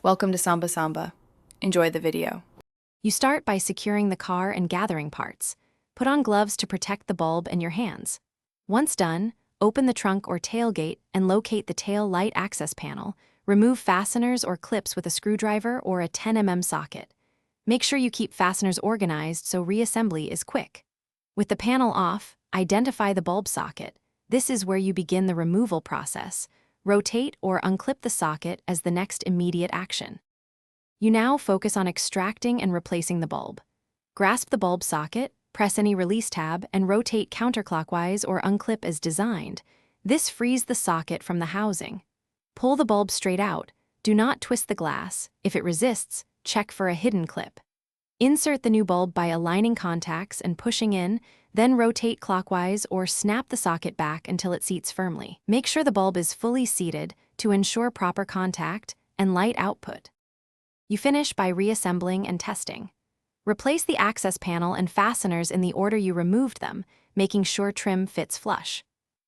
Welcome to Samba Samba. Enjoy the video. You start by securing the car and gathering parts. Put on gloves to protect the bulb and your hands. Once done, open the trunk or tailgate and locate the tail light access panel. Remove fasteners or clips with a screwdriver or a 10 mm socket. Make sure you keep fasteners organized so reassembly is quick. With the panel off, identify the bulb socket. This is where you begin the removal process. Rotate or unclip the socket as the next immediate action. You now focus on extracting and replacing the bulb. Grasp the bulb socket, press any release tab, and rotate counterclockwise or unclip as designed. This frees the socket from the housing. Pull the bulb straight out. Do not twist the glass. If it resists, check for a hidden clip. Insert the new bulb by aligning contacts and pushing in, then rotate clockwise or snap the socket back until it seats firmly. Make sure the bulb is fully seated to ensure proper contact and light output. You finish by reassembling and testing. Replace the access panel and fasteners in the order you removed them, making sure trim fits flush.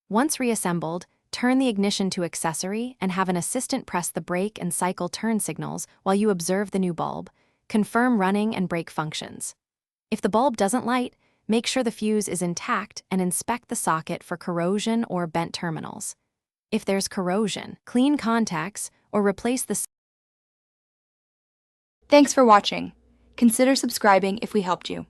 Once reassembled, turn the ignition to accessory and have an assistant press the brake and cycle turn signals while you observe the new bulb. Confirm running and brake functions. If the bulb doesn't light, make sure the fuse is intact and inspect the socket for corrosion or bent terminals. If there's corrosion, clean contacts or replace the. Thanks for watching. Consider subscribing if we helped you.